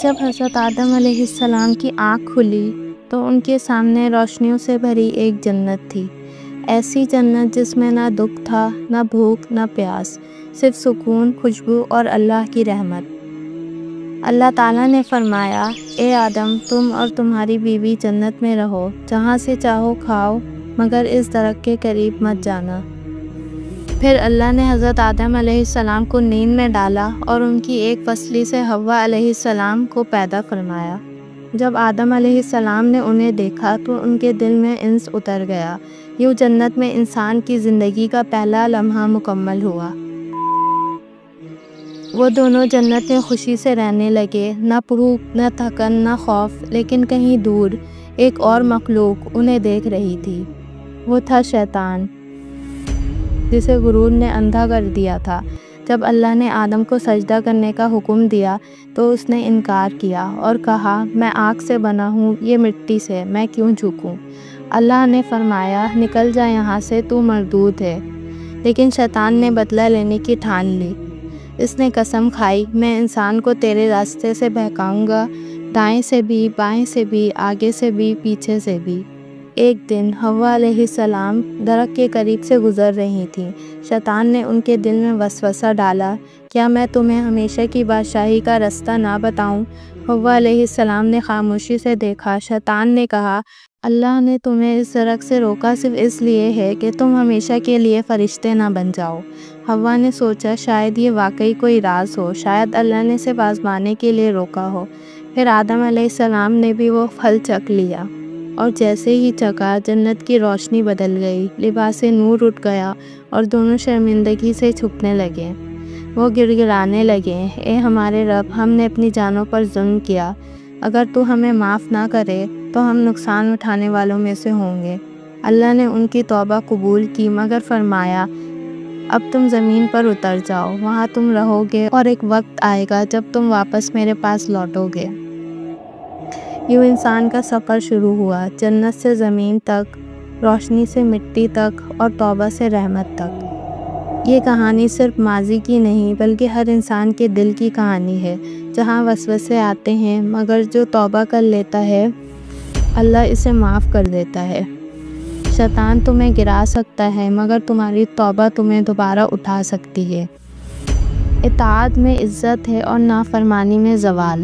جب حضرت آدم علیہ السلام کی آنکھ کھلی تو ان کے سامنے روشنیوں سے بھری ایک جنت تھی، ایسی جنت جس میں نہ دکھ تھا، نہ بھوک، نہ پیاس، صرف سکون، خوشبو اور اللہ کی رحمت۔ اللہ تعالیٰ نے فرمایا، اے آدم، تم اور تمہاری بیوی جنت میں رہو، جہاں سے چاہو کھاؤ، مگر اس درخت کے قریب مت جانا۔ پھر اللہ نے حضرت آدم علیہ السلام کو نیند میں ڈالا اور ان کی ایک پسلی سے حوا علیہ السلام کو پیدا فرمایا۔ جب آدم علیہ السلام نے انہیں دیکھا تو ان کے دل میں انس اتر گیا، یوں جنت میں انسان کی زندگی کا پہلا لمحہ مکمل ہوا۔ وہ دونوں جنت میں خوشی سے رہنے لگے، نہ بھوک، نہ تھکن، نہ خوف، لیکن کہیں دور ایک اور مخلوق انہیں دیکھ رہی تھی۔ وہ تھا شیطان، جسے غرور نے اندھا کر دیا تھا۔ جب اللہ نے آدم کو سجدہ کرنے کا حکم دیا تو اس نے انکار کیا اور کہا، میں آگ سے بنا ہوں، یہ مٹی سے، میں کیوں جھکوں؟ اللہ نے فرمایا، نکل جا یہاں سے، تو مردود ہے۔ لیکن شیطان نے بدلہ لینے کی ٹھان لی۔ اس نے قسم کھائی، میں انسان کو تیرے راستے سے بہکاؤں گا، دائیں سے بھی، بائیں سے بھی، آگے سے بھی، پیچھے سے بھی۔ ایک دن حوا علیہ السلام درخت کے قریب سے گزر رہی تھیں۔ شیطان نے ان کے دل میں وسوسہ ڈالا، کیا میں تمہیں ہمیشہ کی بادشاہی کا رستہ نہ بتاؤں؟ حوا علیہ السلام نے خاموشی سے دیکھا۔ شیطان نے کہا، اللہ نے تمہیں اس درخت سے روکا صرف اس لیے ہے کہ تم ہمیشہ کے لیے فرشتے نہ بن جاؤ۔ حوا نے سوچا، شاید یہ واقعی کوئی راز ہو، شاید اللہ نے صرف آزمانے کے لیے روکا ہو۔ پھر آدم علیہ السلام نے بھی وہ پھل چکھ لیا، اور جیسے ہی چکھا جنت کی روشنی بدل گئی، لباس نور اٹھ گیا اور دونوں شرمندگی سے چھپنے لگے۔ وہ گڑ گڑانے لگے، اے ہمارے رب، ہم نے اپنی جانوں پر ظلم کیا، اگر تو ہمیں معاف نہ کرے تو ہم نقصان اٹھانے والوں میں سے ہوں گے۔ اللہ نے ان کی توبہ قبول کی، مگر فرمایا، اب تم زمین پر اتر جاؤ، وہاں تم رہو گے اور ایک وقت آئے گا جب تم واپس میرے پاس لوٹو گے۔ یوں انسان کا سفر شروع ہوا، جنت سے زمین تک، روشنی سے مٹی تک، اور توبہ سے رحمت تک۔ یہ کہانی صرف ماضی کی نہیں بلکہ ہر انسان کے دل کی کہانی ہے، جہاں وسوسے آتے ہیں، مگر جو توبہ کر لیتا ہے اللہ اسے معاف کر دیتا ہے۔ شیطان تمہیں گرا سکتا ہے، مگر تمہاری توبہ تمہیں دوبارہ اٹھا سکتی ہے۔ اطاعت میں عزت ہے اور نافرمانی میں زوال۔